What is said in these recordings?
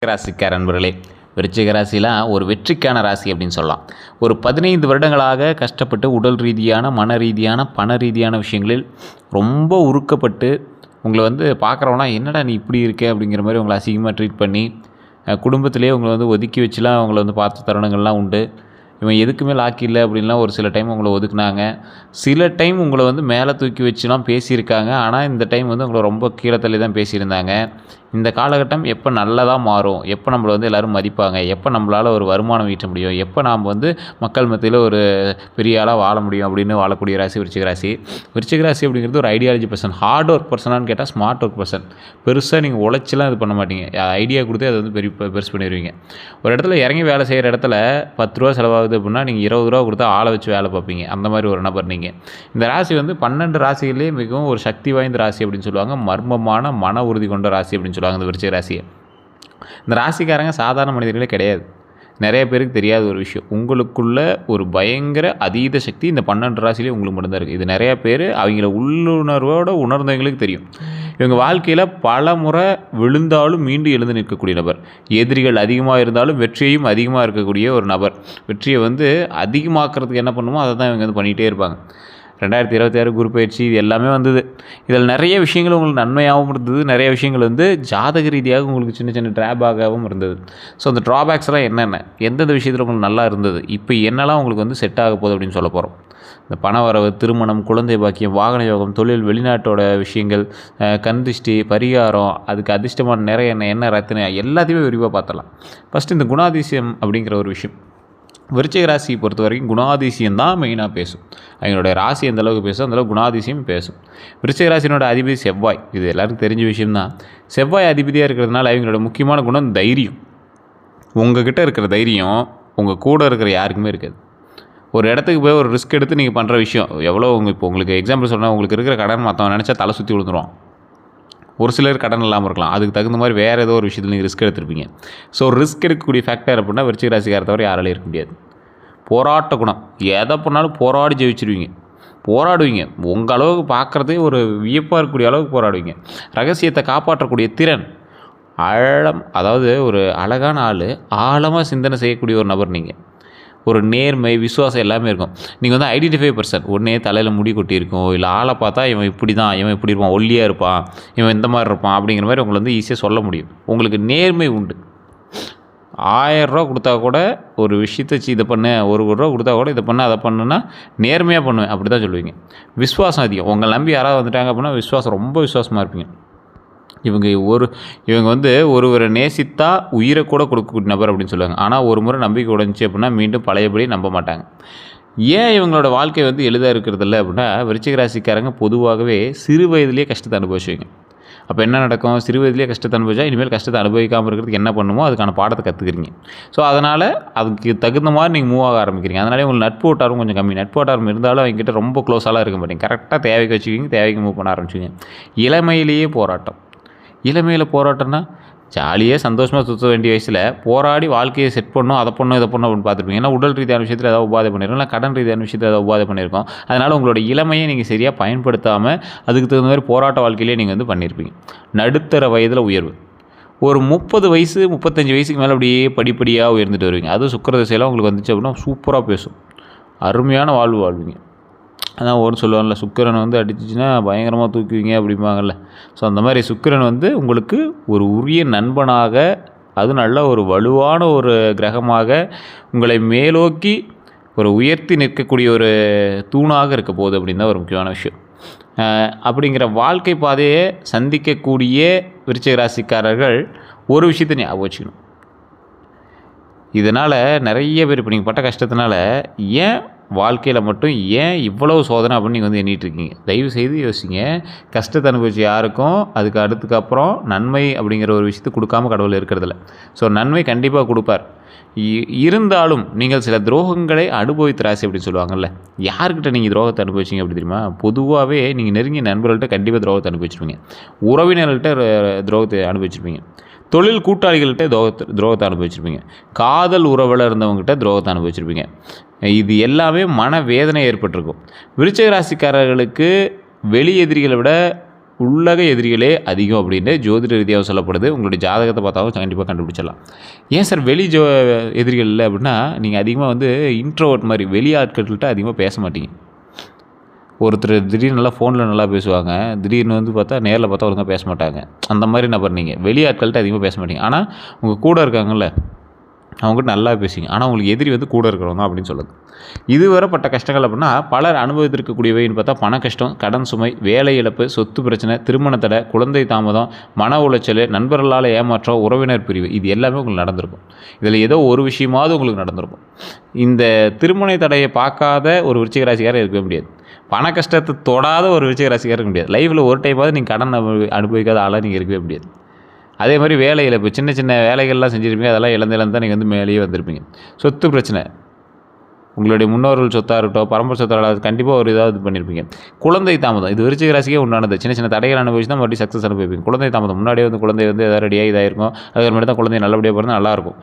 ராசிக்கார நண்பர்களே, விருச்சிக ராசிலாம் ஒரு வெற்றிக்கான ராசி அப்படின்னு சொல்லலாம். ஒரு 15 வருடங்களாக கஷ்டப்பட்டு உடல் ரீதியான, மன ரீதியான, பண ரீதியான விஷயங்களில் ரொம்ப உருக்கப்பட்டு உங்களை பார்க்குறவங்களாம் என்னடா நீ இப்படி இருக்க அப்படிங்கிற மாதிரி உங்களை அசிங்கமாக ட்ரீட் பண்ணி குடும்பத்திலேயே உங்களை ஒதுக்கி வச்சுலாம் அவங்கள பார்த்த தருணங்கள்லாம் உண்டு. இவன் எதுக்குமே லாக்கி இல்லை அப்படின்லாம் ஒரு சில டைம் உங்களை ஒதுக்குனாங்க. சில டைம் உங்களை மேலே தூக்கி வச்சுலாம் பேசியிருக்காங்க. ஆனால் இந்த டைம் உங்களை ரொம்ப கீழே தள்ளி தான் பேசியிருந்தாங்க. இந்த காலகட்டம் எப்போ நல்லதாக மாறும், எப்போ நம்மளை எல்லோரும் மதிப்பாங்க, எப்போ நம்மளால் ஒரு வருமானம் ஈட்ட முடியும், எப்போ நாம் மக்கள் மத்தியில் ஒரு பெரிய ஆளாக வாழ முடியும் அப்படின்னு வாழக்கூடிய ராசி விருச்சிக ராசி. விருச்சிக ராசி அப்படிங்கிறது ஒரு ஐடியாலஜி பர்சன். ஹார்ட் ஒர்க் பர்சனான்னு கேட்டால் ஸ்மார்ட் ஒர்க் பர்சன். பெருசாக நீங்கள் உழைச்சிலாம் இது பண்ண மாட்டீங்க. ஐடியா கொடுத்து அதை பெருசு பண்ணிடுவீங்க. ஒரு இடத்துல இறங்கி வேலை செய்கிற இடத்துல 10 ரூபா செலவாகுது அப்படின்னா நீங்கள் 20 ரூபா கொடுத்தா ஆளை வச்சு வேலை பார்ப்பீங்க. அந்த மாதிரி ஒரு நபர் நீங்கள். இந்த ராசி 12 ராசிகளே மிகவும் ஒரு சக்தி வாய்ந்த ராசி அப்படின்னு சொல்லுவாங்க. மர்மமான மன உறுதி கொண்ட ராசி அப்படின்னு சொல்லுவாங்க இந்த விருச்சிக ராசியை. இந்த ராசிக்காரங்க சாதாரண மனிதர்களே கிடையாது. நிறைய பேருக்கு தெரியாத ஒரு விஷயம், உங்களுக்குள்ள ஒரு பயங்கர அதீத சக்தி இந்த 12 ராசிலேயே உங்களுக்கு மட்டும்தான் இருக்குது. இது நிறைய பேர் அவங்கள உள்ளுணர்வோடு உணர்ந்தவங்களுக்கு தெரியும். இவங்க வாழ்க்கையில் பல முறை விழுந்தாலும் மீண்டு எழுந்து நிற்கக்கூடிய நபர். எதிரிகள் அதிகமாக இருந்தாலும் வெற்றியையும் அதிகமாக இருக்கக்கூடிய ஒரு நபர். வெற்றியை அதிகமாக்குறதுக்கு என்ன பண்ணுமோ அதை தான் இவங்க பண்ணிகிட்டே இருப்பாங்க. 2026 குரு பயிற்சி இது எல்லாமே வந்தது. இதில் நிறைய விஷயங்கள் உங்களுக்கு நன்மையாகவும் இருந்தது, நிறைய விஷயங்கள் ஜாதக ரீதியாக உங்களுக்கு சின்ன சின்ன ட்ராபேக்காகவும் இருந்தது. ஸோ அந்த ட்ராபேக்ஸ்லாம் என்னென்ன, எந்தெந்த விஷயத்தில் உங்களுக்கு நல்லா இருந்தது, இப்போ என்னெல்லாம் உங்களுக்கு செட் ஆக போகுது அப்படின்னு சொல்ல போகிறோம். இந்த பண வரவு, திருமணம், குழந்தை பாக்கியம், வாகன யோகம், தொழில், வெளிநாட்டோட விஷயங்கள், கந்திஷ்டி, பரிகாரம், அதுக்கு அதிர்ஷ்டமான நிறைய என்ன ரத்தின எல்லாத்தையுமே விரிவாக பார்த்துடலாம். ஃபஸ்ட்டு இந்த குணாதிசயம் அப்படிங்கிற ஒரு விஷயம். விருச்சிக ராசியை பொறுத்த வரைக்கும் குணாதிசயம் தான் மெயினாக பேசும். அவங்களுடைய ராசி எந்த அளவுக்கு பேசும் அந்தளவுக்கு குணாதிசயம் பேசும். விருச்சிக ராசினோட அதிபதி செவ்வாய். இது எல்லாருக்கும் தெரிஞ்ச விஷயம்தான். செவ்வாய் அதிபதியாக இருக்கிறதுனால அவங்களோட முக்கியமான குணம் தைரியம். உங்ககிட்ட இருக்கிற தைரியம் உங்கள் கூட இருக்கிற யாருக்குமே இருக்காது. ஒரு இடத்துக்கு போய் ஒரு ரிஸ்க் எடுத்து நீங்கள் பண்ணுற விஷயம் எவ்வளோ இப்போ உங்களுக்கு எக்ஸாம்பிள் சொன்னால், உங்களுக்கு இருக்கிற கடன் மற்றவன் நினச்சா தலை சுற்றி விழுந்துருவான். ஒரு சிலர் கடன் இல்லாமல் இருக்கலாம். அதுக்கு தகுந்த மாதிரி வேறு ஏதோ ஒரு விஷயத்தில் நீங்கள் ரிஸ்க் எடுத்துருப்பீங்க. ஸோ ரிஸ்க் எடுக்கக்கூடிய ஃபேக்டர் அப்படின்னா விருச்சிக ராசிக்கார தவிர யாராலையும் இருக்க முடியாது. போராட்ட குணம். எதை பண்ணாலும் போராடி ஜெயிச்சிருவீங்க, போராடுவீங்க. உங்கள் அளவுக்கு பார்க்குறதே ஒரு வியப்பாக இருக்கக்கூடிய அளவுக்கு போராடுவீங்க. ரகசியத்தை காப்பாற்றக்கூடிய திறன், ஆழம், அதாவது ஒரு அழகான ஆள், ஆழமாக சிந்தனை செய்யக்கூடிய ஒரு நபர் நீங்கள். ஒரு நேர்மை, விசுவாசம் எல்லாமே இருக்கும். நீங்கள் ஐடென்டிஃபை பர்சன். உடனே தலையில் முடி கொட்டி இருக்கும், இல்லை ஆளை பார்த்தா இவன் இப்படி தான், இவன் இப்படி இருப்பான், ஒல்லியாக இருப்பான், இவன் இந்த மாதிரி இருப்பான் அப்படிங்கிற மாதிரி உங்களை ஈஸியாக சொல்ல முடியும். உங்களுக்கு நேர்மை உண்டு. 1000 ரூபா கொடுத்தா கூட ஒரு விஷயத்தை இதை பண்ணு, 1 ரூபா கொடுத்தா கூட இதை பண்ணு, அதை பண்ணுன்னா நேர்மையாக பண்ணுவேன் அப்படி தான் சொல்லுவீங்க. விசுவாசம் அதிகம். உங்களை நம்பி யாராவது வந்துட்டாங்க அப்படின்னா விசுவாசம், ரொம்ப விசுவாசமாக இருப்பீங்க. இவங்க ஒருவரை நேசித்தா உயிரை கூட கொடுக்கக்கூடிய நபர் அப்படின்னு சொல்லுவாங்க. ஆனால் ஒரு முறை நம்பிக்கை உடைஞ்சி அப்படின்னா மீண்டும் பழையபடி நம்ப மாட்டாங்க. ஏன் இவங்களோட வாழ்க்கை எளிதாக இருக்கிறதில்ல அப்படின்னா, விருச்சிக ராசிக்காரங்க பொதுவாகவே சிறு வயதிலேயே கஷ்டத்தை அனுபவிச்சுவீங்க. அப்போ என்ன நடக்கும், சிறு வயதிலேயே கஷ்டத்தை அனுபவிச்சா இனிமேல் கஷ்டத்தை அனுபவிக்காமல் இருக்கிறதுக்கு என்ன பண்ணுமோ அதுக்கான பாடத்தை கற்றுக்கிறீங்க. ஸோ அதனால் அதுக்கு தகுந்த மாதிரி நீங்கள் மூவ் ஆக ஆரம்பிக்கிறீங்க. அதனாலே உங்களுக்கு நட்பு வட்டாரம் கொஞ்சம் கம்மி. நட்பு வட்டாரம் இருந்தாலும் அவங்ககிட்ட ரொம்ப க்ளோஸாலாம் இருக்க மாட்டீங்க. கரெக்டாக தேவைக்கு வச்சுக்கிங்க, தேவைக்கு மூவ் பண்ண ஆரம்பிச்சுங்க. இளமையிலேயே போராட்டம். இளமையில் போராட்டம்னா ஜாலியாக சந்தோஷமாக சுற்ற வேண்டிய வயசில் போராடி வாழ்க்கையை செட் பண்ணணும், அதை பண்ணணும், இதை பண்ணணும் அப்படின்னு பார்த்துருப்பீங்க. ஏன்னா உடல் ரீதியான விஷயத்தில் ஏதாவது உபாதை பண்ணியிருக்கோம், இல்லை கடன் ரீதியான விஷயத்தில் ஏதாவது உபாதை பண்ணியிருக்கோம். அதனால் உங்களோட இளமையை நீங்கள் சரியாக பயன்படுத்தாமல் அதுக்கு தகுந்த மாதிரி போராட்ட வாழ்க்கையிலே நீங்கள் பண்ணியிருப்பீங்க. நடுத்தர வயதில் உயர்வு. ஒரு 30 வயசு 35 வயசுக்கு மேலே அப்படியே படிப்படியாக உயர்ந்துட்டு வருவீங்க. அதுவும் சுக்கிர திசையெல்லாம் உங்களுக்கு வந்துச்சு அப்படின்னா சூப்பராக பேசும். அருமையான வாழ்வு வாழ்வீங்க. அதான் ஒன்று சொல்லுவாங்கள்ல, சுக்கிரன் அடிச்சிச்சின்னா பயங்கரமாக தூக்குவீங்க அப்படிம்பாங்கள்ல. ஸோ அந்த மாதிரி சுக்கிரன் உங்களுக்கு ஒரு உரிய நண்பனாக, அது நல்ல ஒரு வலுவான ஒரு கிரகமாக உங்களை மேலோக்கி ஒரு உயர்த்தி நிற்கக்கூடிய ஒரு தூணாக இருக்க போகுது அப்படின்னு தான் ஒரு முக்கியமான விஷயம். அப்படிங்கிற வாழ்க்கை பாதையை சந்திக்கக்கூடிய விருச்சிக ராசிக்காரர்கள் ஒரு விஷயத்தை ஞாபகம் வச்சுக்கணும். இதனால் நிறைய பேர் இப்போ நீங்கள் பட்ட கஷ்டத்தினால ஏன் வாழ்க்கையில் மட்டும் ஏன் இவ்வளவு சோதனை அப்படின்னு நீங்கள் எண்ணிட்டு இருக்கீங்க. தயவு செய்து யோசிங்க. கஷ்டத்தை அனுபவிச்சு யாருக்கும் அதுக்கு அடுத்துக்கப்புறம் நன்மை அப்படிங்கிற ஒரு விஷயத்தை கொடுக்காம கடவுள் இருக்கிறதில்ல. ஸோ நன்மை கண்டிப்பாக கொடுப்பார். இருந்தாலும் நீங்கள் சில துரோகங்களை அனுபவித்த ராசி அப்படின்னு சொல்லுவாங்கள்ல. யார்கிட்ட நீங்கள் துரோகத்தை அனுபவிச்சிங்க அப்படி தெரியுமா? பொதுவாகவே நீங்கள் நெருங்கிய நண்பர்கள்ட்ட கண்டிப்பாக துரோகத்தை அனுபவிச்சிருப்பீங்க. உறவினர்கள்ட்ட துரோகத்தை அனுபவிச்சிருப்பீங்க. தொழில் கூட்டாளிகள்கிட்ட துரோகத்தை அனுபவிச்சிருப்பீங்க. காதல் உறவில் இருந்தவங்ககிட்ட துரோகத்தை அனுபவிச்சிருப்பீங்க. இது எல்லாமே மன வேதனை ஏற்பட்டிருக்கும். விருச்சிக ராசிக்காரர்களுக்கு வெளி எதிரிகளை விட உள்ளக எதிரிகளே அதிகம் அப்படின்னு ஜோதிட ரீதியாக சொல்லப்படுது. உங்களுடைய ஜாதகத்தை பார்த்தாலும் கண்டிப்பாக கண்டுபிடிச்சிடலாம். ஏன் சார் எதிரிகள் இல்லை அப்படின்னா, நீங்கள் அதிகமாக வந்து இன்ட்ரோவர்ட் மாதிரி வெளி ஆட்கள்கிட்ட அதிகமாக பேச மாட்டீங்க. ஒருத்தர் திடீர்னு நல்லா ஃபோனில் நல்லா பேசுவாங்க, திடீர்னு வந்து பார்த்தா நேரில் பார்த்தா ஒழுங்காக பேச மாட்டாங்க. அந்த மாதிரி நபர் நீங்கள். வெளி ஆட்கள்கிட்ட அதிகமாக பேச மாட்டீங்க. ஆனால் உங்கள் கூட இருக்காங்கல்ல, அவங்ககிட்ட நல்லா பேசுங்க. ஆனால் உங்களுக்கு எதிரி வந்து கூட இருக்கிறவங்க தான் அப்படின்னு சொல்லுது. இதுவரை பட்ட கஷ்டங்கள் அப்படின்னா பலர் அனுபவித்திருக்கக்கூடியவைன்னு பார்த்தா பண கஷ்டம், கடன் சுமை, வேலை இழப்பு, சொத்து பிரச்சனை, திருமண தடை, குழந்தை தாமதம், மன உளைச்சல், நண்பர்களால் ஏமாற்றம், உறவினர் பிரிவு, இது எல்லாமே உங்களுக்கு நடந்திருக்கும். இதில் ஏதோ ஒரு விஷயமாவது உங்களுக்கு நடந்திருக்கும். இந்த திருமண தடையை பார்க்காத ஒரு விருச்சிக ராசிக்காரர் இருக்கவே முடியாது. பண கஷ்டத்தை தொடாத ஒரு விருச்சிக ராசிக்காரர் இருக்க முடியாது. லைஃப்பில் ஒரு டைமாவது நீங்கள் கடன் அனுபவிக்காத ஆளாக நீங்கள் இருக்கவே முடியாது. அதே மாதிரி வேலையில் இப்போ சின்ன சின்ன வேலைகள்லாம் செஞ்சுருப்பீங்க, அதெல்லாம் இழந்து தான் நீங்கள் வந்து மேலேயே வந்திருப்பீங்க. சொத்து பிரச்சனை, உங்களுடைய முன்னோர்கள் சொத்தாக இருக்கட்டும், பரம்பரை சொத்தாக கண்டிப்பாக ஒரு இதாவது பண்ணியிருப்பீங்க. குழந்தை தாமதம், இது விருச்சிக ராசிக்கே உண்டானது. சின்ன சின்ன தடைகள் அனுபவிச்சு தான் மறுபடியும் சக்ஸஸ் அனுபவிப்பீங்க. குழந்தை தாமதம், முன்னாடியே வந்து குழந்தை வந்து எதாவது ரெடியாக இதாகிருக்கும், அதுக்கப்புறமேட்டு தான் குழந்தை நல்லபடியாக பிறந்தால் நல்லாயிருக்கும்.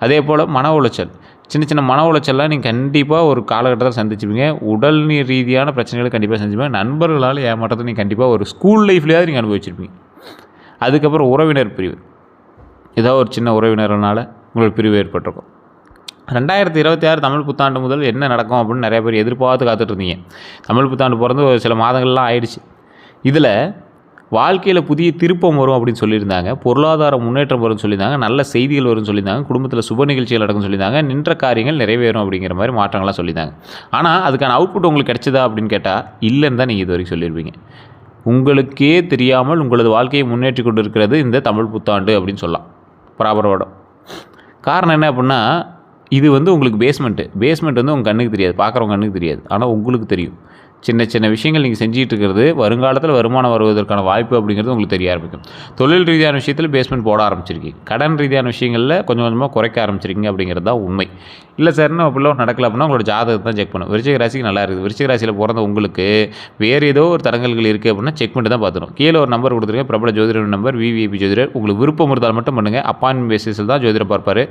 அதே போல் மன உளைச்சல், சின்ன சின்ன மன உளைச்சல்லாம் நீங்கள் கண்டிப்பாக ஒரு காலகட்டத்தில் சந்திச்சுப்பீங்க. உடல் ரீதியான பிரச்சனைகளை கண்டிப்பாக செஞ்சுப்பீங்க. நண்பர்களால் ஏமாற்றத்தை நீங்கள் கண்டிப்பாக ஒரு ஸ்கூல் லைஃப்லேயாவது நீங்கள் அனுபவிச்சிருப்பீங்க. அதுக்கப்புறம் உறவினர் பிரிவு, ஏதோ ஒரு சின்ன உறவினர்னால உங்களுக்கு பிரிவு ஏற்பட்டிருக்கும். 2026 தமிழ் புத்தாண்டு முதல் என்ன நடக்கும் அப்படின்னு நிறைய பேர் எதிர்பார்த்து காத்துட்ருந்தீங்க. தமிழ் புத்தாண்டு பிறந்து ஒரு சில மாதங்கள்லாம் ஆயிடுச்சு. இதில் வாழ்க்கையில் புதிய திருப்பம் வரும் அப்படின்னு சொல்லியிருந்தாங்க, பொருளாதார முன்னேற்றம் வரும்னு சொல்லியிருந்தாங்க, நல்ல செய்திகள் வரும்னு சொல்லியிருந்தாங்க, குடும்பத்தில் சுப நிகழ்ச்சிகள் நடக்கும்னு சொல்லியிருந்தாங்க, நின்ற காரியங்கள் நிறைவேறும் அப்படிங்கிற மாதிரி மாற்றங்கள்லாம் சொல்லியிருந்தாங்க. ஆனால் அதுக்கான அவுட்புட் உங்களுக்கு கிடைச்சதா அப்படின்னு கேட்டால் இல்லைன்னு தான் நீங்கள் இது வரைக்கும் சொல்லியிருப்பீங்க. உங்களுக்கே தெரியாமல் உங்களது வாழ்க்கையை முன்னேற்றி கொண்டு இருக்கிறது இந்த தமிழ் புத்தாண்டு அப்படின்னு சொல்லலாம். ப்ராப்பரோட காரணம் என்ன அப்படின்னா, இது வந்து உங்களுக்கு பேஸ்மெண்ட் வந்து உங்கள் கண்ணுக்கு தெரியாது, பார்க்குறவங்க கண்ணுக்கு தெரியாது. ஆனால் உங்களுக்கு தெரியும். சின்ன சின்ன விஷயங்கள் நீங்கள் செஞ்சுட்டு இருக்கிறது வருங்காலத்தில் வருமானம் வருவதற்கான வாய்ப்பு அப்படிங்கிறது உங்களுக்கு தெரிய ஆரம்பிக்கும். தொழில் ரீதியான விஷயத்தில் பேஸ்மெண்ட் போட ஆரம்பிச்சிருக்கீங்க. கடன் ரீதியான விஷயங்களில் கொஞ்சம் கொஞ்சமாக குறைக்க ஆரம்பிச்சிருக்கீங்க அப்படிங்கிறது தான் உண்மை. இல்லை சார் இன்னும் அப்படிலாம் நடக்கல அப்படின்னா உங்களோட ஜாதகத்தை தான் செக் பண்ணும். விருச்சிக ராசிக்கு நல்லா இருக்குது. விருச்சிக ராசியில் பிறந்த உங்களுக்கு வேறு ஏதோ ஒரு தடங்கல்கள் இருக்குது அப்படின்னா செக் பண்ணிட்டு தான் பார்த்துடும். கீழே ஒரு நம்பர் கொடுத்துருக்கேன், பிரபல ஜோதிடர் நம்பர், விவிஐபி ஜோதிடர். உங்களுக்கு விருப்பம் இருந்தால் மட்டும் பண்ணுங்கள். அப்பாயின்மெண்ட் பேசிஸில் தான் ஜோதிடர் பார்ப்பார்.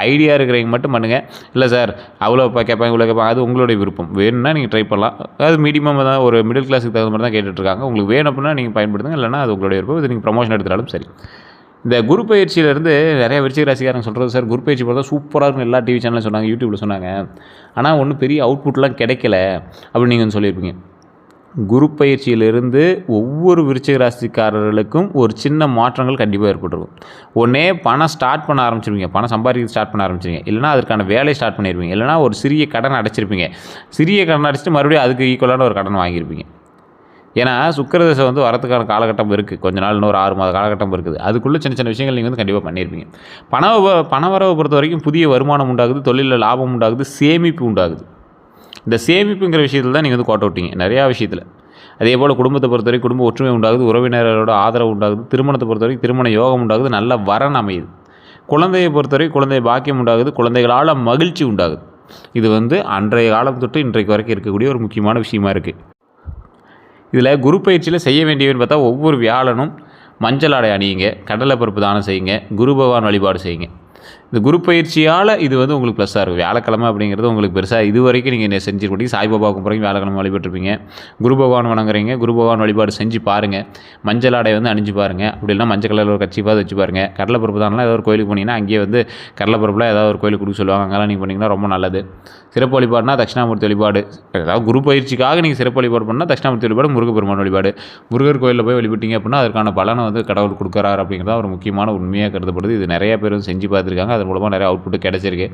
ஐடியா இருக்கிறவங்க மட்டும் பண்ணுங்கள். இல்லை சார் அவ்வளோ கேட்பாங்க இவ்வளோ கேட்பாங்க, அது உங்களுடைய விருப்பம். வேணும்னா நீங்கள் ட்ரை பண்ணலாம். அது மீடியம் தான், ஒரு மிடில் கிளாஸுக்கு தகுந்த மாதிரி தான் கேட்டுட்ருக்காங்க. உங்களுக்கு வேணும் அப்படின்னா நீங்கள் பயன்படுத்துங்க, இல்லைனா அது உங்களுடைய விருப்பம். இது நீங்கள் ப்ரமோஷன் எடுத்துட்டாலும் சரி. இந்த குரு பயிற்சியிலேருந்து நிறைய விருச்சிக ராசிக்காரங்க சொல்கிறது, சார் குரு பயிற்சி பார்த்தா சூப்பராக இருக்கும், எல்லா டிவி சேனலும் சொன்னாங்க, யூடியூப்பில் சொன்னாங்க, ஆனால் ஒன்றும் பெரிய அவுட்புட்லாம் கிடைக்கல அப்படின்னு நீங்கள் சொல்லியிருப்பீங்க. குரு பயிற்சியிலிருந்து ஒவ்வொரு விருச்சிக ராசிக்காரர்களுக்கும் ஒரு சின்ன மாற்றங்கள் கண்டிப்பாக ஏற்பட்டிருக்கும். ஒன்றே பணம் ஸ்டார்ட் பண்ண ஆரம்பிச்சிருப்பீங்க, பணம் சம்பாதிக்க ஸ்டார்ட் பண்ண ஆரம்பிச்சிருங்க, இல்லைனா அதற்கான வேலையை ஸ்டார்ட் பண்ணியிருப்பீங்க, இல்லைனா ஒரு சிறிய கடன் அடைச்சிருப்பீங்க. சிறிய கடன் அடைச்சிட்டு மறுபடியும் அதுக்கு ஈக்குவலான ஒரு கடன் வாங்கியிருப்பீங்க. ஏன்னா சுக்கிரதசை வந்து வரதுக்கான காலகட்டம் இருக்குது, கொஞ்ச நாள் இன்னொரு 6 மாத காலகட்டம் இருக்குது. அதுக்குள்ளே சின்ன சின்ன விஷயங்கள் நீங்கள் வந்து கண்டிப்பாக பண்ணியிருப்பீங்க. பணவரவை பொறுத்த வரைக்கும் புதிய வருமானம் உண்டாகுது, தொழிலில் லாபம் உண்டாகுது, சேமிப்பு உண்டாகுது. இந்த சேமிப்புங்கிற விஷயத்தில் தான் நீங்கள் வந்து கோட்டை விட்டீங்க நிறையா விஷயத்தில். அதே போல் குடும்பத்தை பொறுத்தவரைக்கும் குடும்ப ஒற்றுமை உண்டாகுது, உறவினரோட ஆதரவு உண்டாகுது, திருமணத்தை பொறுத்தவரைக்கும் திருமண யோகம் உண்டாகுது, நல்ல வரன் அமையுது. குழந்தையை பொறுத்தவரைக்கும் குழந்தை பாக்கியம் உண்டாகுது, குழந்தைகளால் மகிழ்ச்சி உண்டாகுது. இது வந்து அன்றைய காலம் தொட்டு இன்றைக்கு வரைக்கும் இருக்கக்கூடிய ஒரு முக்கியமான விஷயமா இருக்குது. இதில் குரு பயிற்சியில் செய்ய வேண்டியதுன்னு பார்த்தா ஒவ்வொரு வியாழனும் மஞ்சள் ஆடை அணியுங்க, கடலை பருப்பு தானம் செய்யுங்க, குரு பகவான் வழிபாடு செய்யுங்க. இந்த குரு பயிற்சியால் இது வந்து உங்களுக்கு ப்ளஸ்ஸாக இருக்கும். வியாழக்கிழமை அப்படிங்கிறது உங்களுக்கு பெருசாக இது வரைக்கும் நீங்கள் செஞ்சுருக்கீங்க. சாய்பாபாவுக்கு பிறகு வியாழக்கிழமை வழிபட்டுருப்பீங்க, குரு பகவான் வணங்குறீங்க, குரு பகவான் வழிபாடு செஞ்சு பாருங்கள். மஞ்சள் ஆடை வந்து அணிஞ்சு பாருங்கள். அப்படி இல்லைனா மஞ்சள் கலரில் ஒரு கட்சிப்பாக வச்சு பாருங்கள். கடலைப்பருப்பு தானெலாம் ஏதாவது ஒரு கோயிலுக்கு போனீங்கன்னா அங்கேயே வந்து கடலைப்பருப்பில் ஏதாவது ஒரு கோயிலுக்கு கொடுக்க சொல்லுவாங்க, அங்கெல்லாம் நீங்கள் பண்ணிங்கன்னா ரொம்ப நல்லது. சிறப்பு வழிபாடுனா தட்சிணாமூர்த்தி வழிபாடு, அதாவது குரு பயிற்சிக்காக நீங்கள் சிறப்பு வழிபாடு பண்ணால் தட்சிணாமூர்த்தி வழிபாடு, முருகப்பெருமான் வழிபாடு. முருகர் கோயிலில் போய் வழிபட்டீங்க அப்படின்னா அதற்கான பலனை வந்து கடவுள் கொடுக்குறாரு அப்படிங்கிறத ஒரு முக்கியமான உண்மையாக கருதப்படுது. இது நிறைய பேர் வந்து செஞ்சு பார்த்துருக்காங்க, அதன் மூலமாக நிறைய அவுட்புட்டு கிடச்சிருக்கு.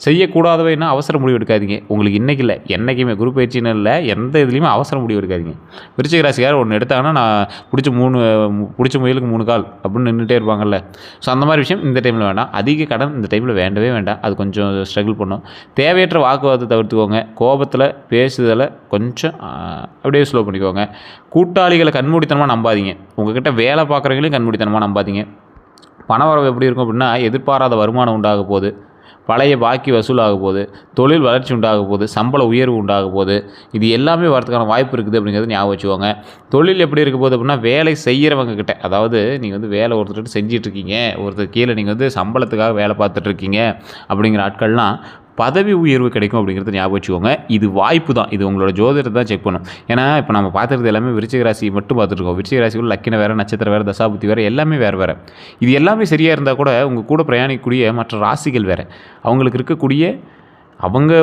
செய்யக்கூடாதவைன்னா அவசர முடிவு எடுக்காதீங்க. உங்களுக்கு இன்றைக்கி இல்லை என்றைக்குமே குரு பயிற்சின்னு இல்லை, எந்த இதுலேயுமே அவசர முடிவு எடுக்காதீங்க. விருச்சிக ராசிக்காரர் ஒன்று எடுத்தாங்கன்னா நான் பிடிச்ச முயலுக்கு 3 கால் அப்படின்னு நின்றுட்டே இருப்பாங்கல்ல. ஸோ அந்த மாதிரி விஷயம் இந்த டைமில் வேண்டாம். அதிக கடன் இந்த டைமில் வேண்டவே வேண்டாம். அது கொஞ்சம் ஸ்ட்ரகிள் பண்ணும். தேவையற்ற வாக்குவாதத்தை தவிர்த்துக்கோங்க. கோபத்தில் பேசுதலை கொஞ்சம் அப்படியே ஸ்லோ பண்ணிக்கோங்க. கூட்டாளிகளை கண்மூடித்தனமாக நம்பாதீங்க. உங்கள்கிட்ட வேலை பார்க்குறவங்களையும் கண்மூடித்தனமாக நம்பாதீங்க. பணவரவு எப்படி இருக்கும் அப்படின்னா, எதிர்பாராத வருமானம் உண்டாக போகுது, பழைய பாக்கி வசூலாக போகுது, தொழில் வளர்ச்சி உண்டாக போகுது, சம்பள உயர்வு உண்டாக போகுது. இது எல்லாமே வரதுக்கான வாய்ப்பு இருக்குது அப்படிங்கிறது ஞாபகம் வச்சுக்கோங்க. தொழில் எப்படி இருக்க போகுது அப்படின்னா, வேலை செய்கிறவங்க கிட்ட, அதாவது நீங்கள் வந்து வேலை ஒருத்தர்கிட்ட செஞ்சிட்ருக்கீங்க, ஒருத்தர் கீழே நீங்கள் வந்து சம்பளத்துக்காக வேலை பார்த்துட்ருக்கீங்க அப்படிங்கிற ஆட்கள்லாம் பதவி உயர்வு கிடைக்கும் அப்படிங்கிறத ஞாபகம் வச்சுக்கோங்க. இது வாய்ப்பு தான். இது உங்களோட ஜோதிடத்தை தான் செக் பண்ணும். ஏன்னா இப்போ நம்ம பார்த்துறது எல்லாமே விருச்சிக ராசி மட்டும் பார்த்துருக்கோம். விருச்சிக ராசிக்குள்ள லக்கின வேறு, நட்சத்திரம் வேறு, தசாபுத்தி வேறு, எல்லாமே வேறு வேறு. இது எல்லாமே சரியாக இருந்தால் கூட உங்கள் கூட பிரயாணிக்கக்கூடிய மற்ற ராசிகள் வேறு. அவங்களுக்கு இருக்கக்கூடிய அவங்க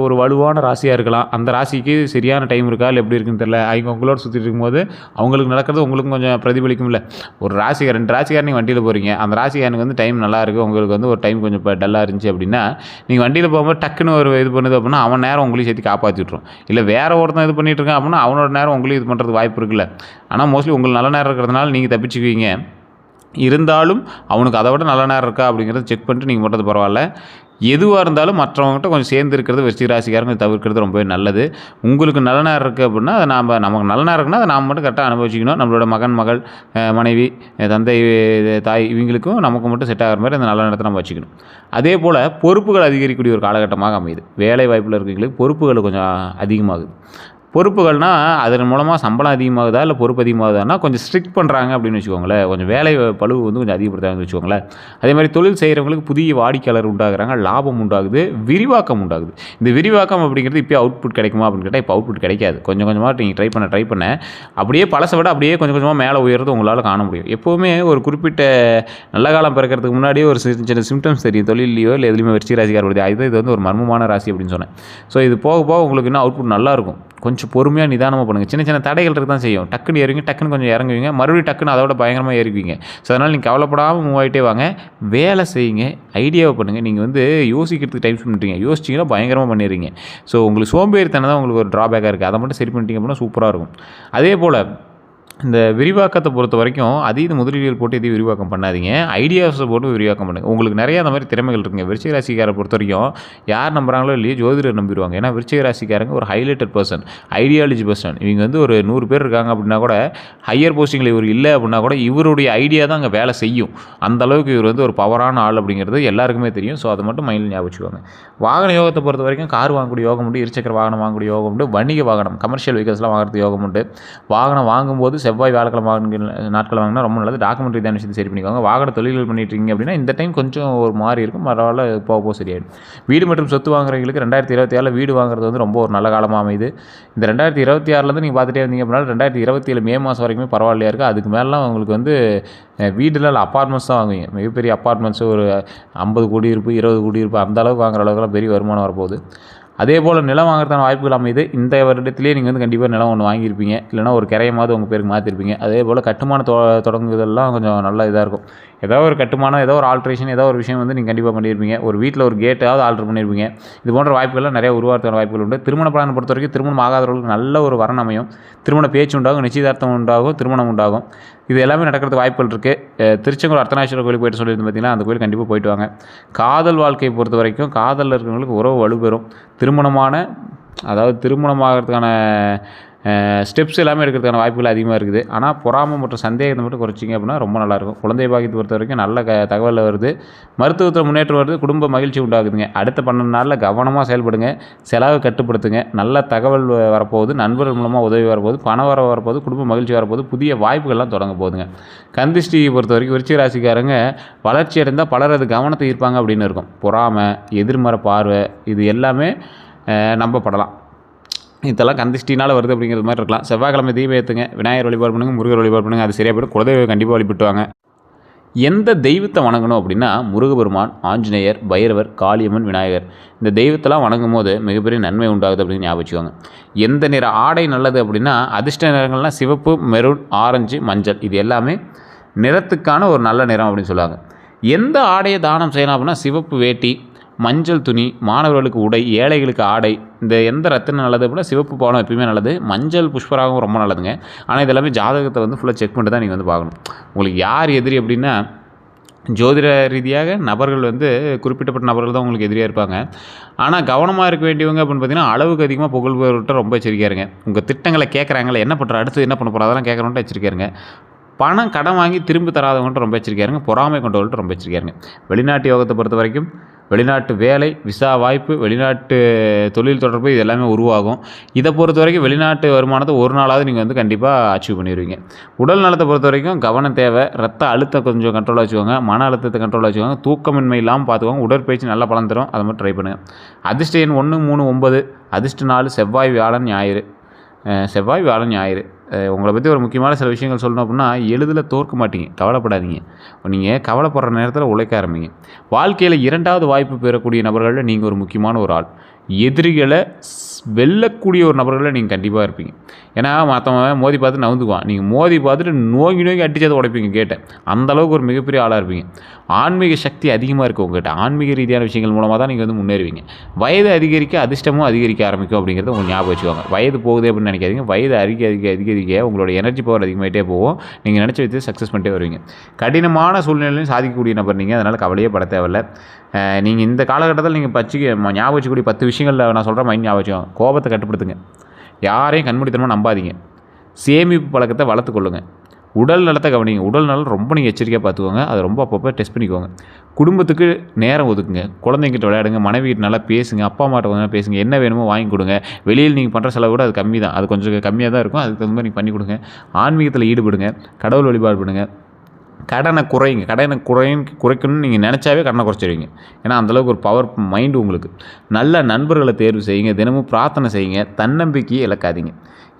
ஒரு வலுவான ராசியாக இருக்கலாம். அந்த ராசிக்கு சரியான டைம் இருக்கா இல்லை எப்படி இருக்குன்னு தெரியல. அவங்க உங்களோட சுற்றிட்டு இருக்கும்போது அவங்களுக்கு நடக்கிறது உங்களுக்கும் கொஞ்சம் பிரதிபலிக்கும். இல்லை ஒரு ராசிக்கார் 2 ராசிக்கார் நீங்கள் வண்டியில் போகிறீங்க, அந்த ராசிக்காரனுக்கு வந்து டைம் நல்லா இருக்குது, உங்களுக்கு வந்து ஒரு டைம் கொஞ்சம் இப்போ டல்லாக இருந்துச்சு அப்படின்னா நீங்கள் வண்டியில் போகும்போது டக்குன்னு ஒரு இது பண்ணுது அப்படின்னா அவன் நேரம் உங்களையும் சேர்த்து காப்பாற்றி விட்ருவோம். இல்லை வேறு ஒருத்தன் இது பண்ணிகிட்டு இருக்கான் அப்படின்னா அவனோட நேரம் உங்களையும் இது பண்ணுறது வாய்ப்பு இருக்குல்ல. ஆனால் மோஸ்ட்லி உங்களுக்கு நல்ல நேரம் இருக்கிறதுனால நீங்கள் தப்பிச்சுக்குவீங்க. இருந்தாலும் அவனுக்கு அதை விட நல்ல நேரம் இருக்கா அப்படிங்கிறத செக் பண்ணிட்டு நீங்கள் பண்ணுறது பரவாயில்ல. எதுவாக இருந்தாலும் மற்றவங்ககிட்ட கொஞ்சம் சேர்ந்து இருக்கிறது விருச்சிக ராசிக்காரங்க தவிர்க்கிறது ரொம்பவே நல்லது. உங்களுக்கு நல்ல நேரம் இருக்குது அப்படின்னா அதை நமக்கு நல்ல நேரம் இருக்குன்னா அதை நாம் மட்டும் கரெக்டாக அனுபவிச்சிக்கணும். நம்மளோட மகன், மகள், மனைவி, தந்தை, தாய் இவங்களுக்கும் நமக்கு மட்டும் செட் ஆகிற மாதிரி அந்த நல்ல நேரத்தை நம்ம வச்சுக்கணும். அதே போல் பொறுப்புகள் அதிகரிக்கக்கூடிய ஒரு காலகட்டமாக அமையுது. வேலை வாய்ப்பில் இருக்கிறவங்களுக்கு பொறுப்புகள் கொஞ்சம் அதிகமாகுது. பொறுப்புகள்னால் அதன் மூலமாக சம்பளம் அதிகமாகுதா இல்லை பொறுப்பு அதிகமாகுதான்னா கொஞ்சம் ஸ்ட்ரிக்ட் பண்ணுறாங்க அப்படின்னு வச்சுக்கோங்களேன். கொஞ்சம் வேலை பளு வந்து கொஞ்சம் அதிகப்படுத்துறாங்கன்னு வச்சுக்கோங்களேன். அதே மாதிரி தொழில் செய்கிறவங்களுக்கு புதிய வாடிக்கையாளர் உண்டாகிறாங்க, லாபம் உண்டாகுது, விரிவாக்கம் உண்டாகுது. இந்த விரிவாக்கம் அப்படிங்கிறது இப்போ அவுட்புட் கிடைக்குமா அப்படின்னு கேட்டால் இப்போ அவுட்புட் கிடைக்காது. கொஞ்சம் கொஞ்சமாக நீங்கள் ட்ரை பண்ண அப்படியே பழசை விட அப்படியே கொஞ்சம் கொஞ்சமாக மேலே உயர்றது உங்களால் காண முடியும். எப்போவுமே ஒரு குறிப்பிட்ட நல்ல காலம் பிறக்கிறதுக்கு முன்னாடியே ஒரு சின்ன சிம்டம்ஸ் தெரியும். தொழிலையோ இல்லை எதுலையுமே விருச்சிக ராசிக்கார வருது. இது வந்து ஒரு மர்மமான ராசி அப்படின்னு சொன்னேன். ஸோ இது போக போக உங்களுக்கு இன்னும் அவுட்புட் நல்லாயிருக்கும். கொஞ்சம் பொறுமையாக நிதானமாக பண்ணுங்கள். சின்ன சின்ன தடைகள் இருக்க தான் செய்யும். டக்குன்னு ஏறுவீங்க, டக்குன்னு கொஞ்சம் இறங்குவீங்க, மறுபடியும் டக்குன்னு அதோட பயங்கரமாக ஏறிக்குவீங்க. ஸோ அதனால் நீங்கள் கவலைப்படாமல் மூவ் ஆகிட்டே வாங்க. வேலை செய்யுங்க, ஐடியாவை பண்ணுங்கள். நீங்கள் வந்து யோசிக்கிறதுக்கு டைம் ஸ்பெண்ட் பண்ணுறீங்க, யோசிச்சிங்கன்னா பயங்கரமாக பண்ணிடுறீங்க. ஸோ உங்களுக்கு சோம்பேறித்தனம் தான் உங்களுக்கு ஒரு ட்ராபேக்காக இருக்குது. அதை மட்டும் சரி பண்ணிட்டீங்க அப்படின்னா சூப்பராக இருக்கும். அதே போல் இந்த விரிவாக்கத்தை பொறுத்த வரைக்கும் அதீத முதலீடுகள் போட்டு எதையும் விரிவாக்கம் பண்ணாதீங்க. ஐடியாஸை போட்டு விரிவாக்கம் பண்ணுங்கள். உங்களுக்கு நிறைய அந்த மாதிரி திறமைகள் இருக்குங்க. விருச்சிக ராசிக்காரை பொறுத்த வரைக்கும் யார் நம்புறாங்களோ இல்லையோ ஜோதிடர் நம்பிடுவாங்க. ஏன்னா விருச்சிக ராசிக்காரங்க ஒரு ஹைலைட்டட் பர்சன், ஐடியாலஜி பர்சன். இவங்க வந்து ஒரு 100 பேர் இருக்காங்க அப்படின்னா கூட, ஹையர் போஸ்டிங்கில் இவர் இல்லை அப்படின்னா கூட இவருடைய ஐடியா தான் அங்கே வேலை செய்யும். அந்தளவுக்கு இவர் வந்து ஒரு பவரான ஆள் அப்படிங்கிறது எல்லாருக்குமே தெரியும். ஸோ அதை மட்டும் மைண்டில் ஞாபகம் வச்சுக்கோங்க. வாகன யோகத்தை பொறுத்த வரைக்கும் கார் வாங்கக்கூடிய யோகம் உண்டு, இருசக்கர வாகனம் வாங்கக்கூடிய யோகம் உண்டு, வணிக வாகனம் கமர்ஷியல் வெஹிக்கல்ஸ்லாம் வாங்குறது யோகம் உண்டு. வாகனம் வாங்கும்போது செவ்வாய், வியாழக்கிழமை நாட்கள் வாங்கினா ரொம்ப நல்லது. டாக்குமெண்ட் ரீதியான விஷயத்தை சரி பண்ணிக்கோங்க. வாகன தொழில்கள் பண்ணிட்டு இருக்கீங்க அப்படின்னா இந்த டைம் கொஞ்சம் ஒரு மாதிரி இருக்கும், பரவாயில்ல, போக சரியாயிடும். வீடு மற்றும் சொத்து வாங்குறவங்களுக்கு 2026 வீடு வாங்குறது வந்து ரொம்ப ஒரு நல்ல காலமாக அமையுது. இந்த 2026 நீங்கள் பார்த்துட்டே வந்தீங்க அப்படின்னா 2027 மே மாதம் வரைக்குமே பரவாயில்லையா இருக்குது. அதுக்கு மேலாம் உங்களுக்கு வந்து வீடுல அப்பார்ட்மெண்ட்ஸ் தான் வாங்குவீங்க. மிகப்பெரிய அப்பார்ட்மெண்ட்ஸு ஒரு 50 குடியிருப்பு, 20 குடியிருப்பு அந்த அளவுக்கு வாங்குற அளவுக்குலாம் பெரிய வருமானம் வரப்போகுது. அதே போல் நிலம் வாங்குறதுக்கான வாய்ப்புகள் அமையுது. இந்த வருடத்திலே நீங்கள் வந்து கண்டிப்பாக நிலம் ஒன்று வாங்கியிருப்பீங்க, இல்லைனா ஒரு கிரையமாவது உங்கள் பேருக்கு மாற்றிருப்பீங்க. அதே போல் கட்டுமான தொடங்குதெல்லாம் கொஞ்சம் நல்லா இதாக இருக்கும். ஏதோ ஒரு கட்டுமானம், ஏதோ ஒரு ஆல்ட்ரேஷன், ஏதோ ஒரு விஷயம் வந்து நீங்கள் கண்டிப்பாக பண்ணியிருப்பீங்க. ஒரு வீட்டில் ஒரு கேட்டாவது ஆல்ட்ரு பண்ணியிருப்பீங்க. இது போன்ற வாய்ப்புகள்லாம் நிறைய உருவாகிறதுக்கான வாய்ப்புகள் உண்டு. திருமண பிளான் பொறுத்த வரைக்கும் திருமணம் ஆகாதவர்களுக்கு நல்ல ஒரு வரன் அமையும். திருமண பேச்சு உண்டாகும், நிச்சயதார்த்தம் உண்டாகும், திருமணம் உண்டாகும். இது எல்லாமே நடக்கிறதுக்கு வாய்ப்புகள் இருக்குது. திருச்செங்கோடு அர்த்தநாதீஸ்வரர் கோயிலுக்கு போய்ட்டு சொல்லியிருந்து பார்த்தீங்கன்னா அந்த கோயில் கண்டிப்பாக போய்ட்டு வாங்க. காதல் வாழ்க்கையை பொறுத்த வரைக்கும் காதலில் இருக்கிறவங்களுக்கு உறவு வலுப்பெறும். திருமணமாகிறதுக்கான ஸ்டெப்ஸ் எல்லாமே எடுக்கிறதுக்கான வாய்ப்புகள் அதிகமாக இருக்குது. ஆனால் பொறாமை மற்றும் சந்தேகத்தை மட்டும் குறைச்சிங்க அப்படின்னா ரொம்ப நல்லாயிருக்கும். குழந்தை பாக்கியத்தை பொறுத்த வரைக்கும் நல்ல தகவல் வருது. மருத்துவத்தில் முன்னேற்றம் வருது. குடும்ப மகிழ்ச்சி உண்டாகுதுங்க. அடுத்த 12 நாளில் கவனமாக செயல்படுங்க. செலவு கட்டுப்படுத்துங்க. நல்ல தகவல் வரப்போகுது. நண்பர்கள் மூலமாக உதவி வரப்போகுது. பணம் வரப்போகுது. குடும்ப மகிழ்ச்சி வரப்போகுது. புதிய வாய்ப்புகள்லாம் தொடங்க போகுதுங்க. கந்திஷ்டியை பொறுத்த வரைக்கும் விருச்சிக ராசிக்காரங்க வளர்ச்சி அடைந்தால் பலர் அது கவனத்தை ஈர்ப்பாங்க அப்படின்னு இருக்கும். பொறாமை, எதிர்மறை பார்வை, இது எல்லாமே நம்பப்படலாம். இதெல்லாம் கந்திஷ்டினால் வருது அப்படிங்கிற மாதிரி இருக்கலாம். செவ்வாய்க்கிழமை தீபம் ஏற்றுங்க, விநாயகர் வழிபாடு பண்ணுங்கள், முருகர் வழிபாடு பண்ணுங்கள், அது சரியாக போய்டும். குலதெய்வம் கண்டிப்பாக வழிபட்டுவாங்க. எந்த தெய்வத்தை வணங்கணும் அப்படின்னா முருகபெருமான், ஆஞ்சநேயர், பைரவர், காளியம்மன், விநாயகர் இந்த தெய்வத்தெல்லாம் வணங்கும் போது மிகப்பெரிய நன்மை உண்டாகுது அப்படின்னு ஞாபகம் வச்சுக்கோங்க. எந்த நிற ஆடை நல்லது அப்படின்னா அதிர்ஷ்ட நிறங்கள்லாம் சிவப்பு, மெரூன், ஆரஞ்சு, மஞ்சள். இது எல்லாமே நிறத்துக்கான ஒரு நல்ல நிறம் அப்படின்னு சொல்லுவாங்க. எந்த ஆடையை தானம் செய்யலாம் அப்படின்னா சிவப்பு வேட்டி, மஞ்சள் துணி, மாணவர்களுக்கு உடை, ஏழைகளுக்கு ஆடை. இந்த எந்த ரத்தினம் நல்லது அப்படின்னா சிவப்பு பவனம் எப்பயுமே நல்லது. மஞ்சள் புஷ்பராகவும் ரொம்ப நல்லதுங்க. ஆனால் இதெல்லாமே ஜாதகத்தை வந்து ஃபுல்லாக செக் பண்ணிட்டு தான் நீங்கள் வந்து பார்க்கணும். உங்களுக்கு யார் எதிரி அப்படின்னா ஜோதிட ரீதியாக நபர்கள் வந்து குறிப்பிட்டப்பட்ட நபர்கள் தான் உங்களுக்கு எதிரியாக இருப்பாங்க. ஆனால் கவனமாக இருக்க வேண்டியவங்க அப்படின்னு பார்த்தீங்கன்னா அளவுக்கு அதிகமாக புகழ்பவர்கிட்ட ரொம்ப எச்சரிக்கையாருங்க. உங்கள் திட்டங்களை கேட்குறாங்களே, என்ன பண்ணுற, அடுத்து என்ன பண்ண போகிறோம், அதெல்லாம் கேட்குறவன்ட்டு எச்சரிக்கையாருங்க. கடன் வாங்கி திரும்ப தராதவங்கள்ட்ட ரொம்ப எச்சரிக்கையாருங்க. பொறாமை கொண்டவங்கள்ட்ட ரொம்ப எச்சரிக்கையாருங்க. வெளிநாட்டு யோகத்தை பொறுத்த வரைக்கும் வெளிநாட்டு வேலை, விசா வாய்ப்பு, வெளிநாட்டு தொழில் தொடர்பு இது எல்லாமே உருவாகும். இதை பொறுத்த வரைக்கும் வெளிநாட்டு வருமானத்தை ஒரு நாளாவது நீங்கள் வந்து கண்டிப்பாக அச்சீவ் பண்ணிடுவீங்க. உடல் நலத்தை பொறுத்த வரைக்கும் கவனம் தேவை. ரத்த அழுத்தம் கொஞ்சம் கண்ட்ரோலாக வச்சுக்கோங்க. மன அழுத்தத்தை கண்ட்ரோலாக வச்சுக்கோங்க. தூக்கமின்மை இல்லாமல் பார்த்துக்கோங்க. உடற்பயிற்சி நல்ல பலன் தரும். அதை மட்டும் ட்ரை பண்ணுங்கள். அதிர்ஷ்ட எண் 1, 3, 9. அதிர்ஷ்ட நாள் செவ்வாய், வியாழன், ஞாயிறு. செவ்வாய், வியாழன், ஞாயிறு. உங்களை பற்றி ஒரு முக்கியமான சில விஷயங்கள் சொல்லணும் அப்படின்னா, எளிதில் தோற்க மாட்டீங்க. கவலைப்படாதீங்க. நீங்கள் கவலைப்படுற நேரத்தில் உழைக்க ஆரம்பிங்க. வாழ்க்கையில் 2வது வாய்ப்பு பெறக்கூடிய நபர்களில் நீங்கள் ஒரு முக்கியமான ஒரு ஆள். எதிரிகளை வெல்லக்கூடிய ஒரு நபர்களில் நீங்கள் கண்டிப்பாக இருப்பீங்க. ஏன்னா மற்றவன் மோதி பார்த்து நவுந்துக்குவான். நீங்கள் மோதி பார்த்துட்டு நோக்கி அடிச்சதை உடைப்பீங்க கேட்டேன். அந்தளவுக்கு ஒரு மிகப்பெரிய ஆளாக இருப்பீங்க. ஆன்மீக சக்தி அதிகமாக இருக்குது உங்கள்கிட்ட. ஆன்மீக ரீதியான விஷயங்கள் மூலமாக தான் நீங்கள் வந்து முன்னேறுவீங்க. வயது அதிகரிக்க அதிர்ஷ்டமும் அதிகரிக்க ஆரம்பிக்கும் அப்படிங்கிறத உங்களுக்கு ஞாபகம் வச்சுக்கோங்க. வயது போகுது அப்படின்னு நினைக்காதீங்க. வயது அதிகரிக்க உங்களோட எனர்ஜி பவர் அதிகமாகிட்டே போகும். நீங்கள் நினச்ச விதத்தை சக்ஸஸ் பண்ணிட்டே வருவீங்க. கடினமான சூழ்நிலையிலும் சாதிக்கக்கூடிய நபர் நீங்கள். அதனால் கவலையே பட தேவையில்லை. நீங்கள் இந்த காலகட்டத்தில் நீங்கள் ஞாபகம் வச்சுக்கூடிய 10 விஷயங்களில் நான் சொல்கிற மைண்ட் ஞாபகம் வச்சுக்கோங்க. கோபத்தை கட்டுப்படுத்துங்க. யாரையும் கண்மூடித்தனமாக நம்பாதீங்க. சேமிப்பு பழக்கத்தை வளர்த்துக்கொள்ளுங்கள். உடல் நலத்தை கவனிங்க. உடல் நலம் ரொம்ப நீங்கள் எச்சரிக்கையாக பார்த்துக்கோங்க. அதை ரொம்ப அப்பப்போ டெஸ்ட் பண்ணிக்கோங்க. குடும்பத்துக்கு நேரம் ஒதுக்குங்க. குழந்தைங்கிட்ட விளையாடுங்க. மனைவிகிட்ட நல்லா பேசுங்க. அப்பா அம்மாட்ட கொஞ்சம் பேசுங்க. என்ன வேணுமோ வாங்கி கொடுங்க. வெளியில் நீங்கள் பண்ணுற செலவு கூட அது கம்மி தான். அது கொஞ்சம் கம்மியாக தான் இருக்கும். அதுக்கு தகுந்த மாதிரி நீங்கள் பண்ணி கொடுங்க. ஆன்மீகத்தில் ஈடுபடுங்க. கடவுள் வழிபாடு பண்ணுங்கள். கடனை குறைங்க. குறைக்கணும்னு நீங்கள் நினச்சாவே கடனை குறைச்சிடுவீங்க. ஏன்னா அந்தளவுக்கு ஒரு பவர் மைண்டு உங்களுக்கு. நல்ல நண்பர்களை தேர்வு செய்யுங்க. தினமும் பிரார்த்தனை செய்யுங்க. தன்னம்பிக்கையை இழக்காதீங்க.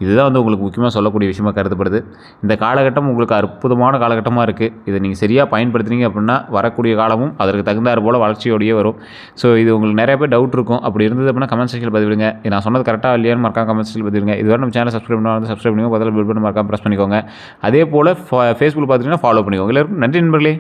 இதுதான் வந்து உங்களுக்கு முக்கியமாக சொல்லக்கூடிய விஷயமாக கருதப்படுது. இந்த காலகட்டம் உங்களுக்கு அற்புதமான காலகட்டமாக இருக்குது. இதை நீங்கள் சரியாக பயன்படுத்துனீங்க அப்படின்னா வரக்கூடிய காலமும் அதற்கு தகுந்தாறு போல் வளர்ச்சியோடையே வரும். ஸோ இது உங்களுக்கு நிறைய பேர் டவுட் இருக்கும். அப்படி இருந்தது அப்படின்னா கமெண்ட் செக்ஷனில் பதிவிடுங்க. நான் சொன்னது கரெக்டாக இல்லையான்னு மறக்காம கமெண்ட் செக்ஷனில் பதிவிடுங்க. இதுவரை நம்ம சேனல் சப்ஸ்கிரைப் பண்ணால் சப்ஸ்கிரைப் பண்ணுங்க. பதில் பில் பண்ணி மறக்காம ப்ரெஸ் பண்ணிக்கோங்க. அதே போல் ஃபேஸ்புக் பார்த்துட்டிங்கன்னா ஃபாலோ பண்ணிக்கோங்க. எல்லாருக்கும் நன்றி நண்பர்களே.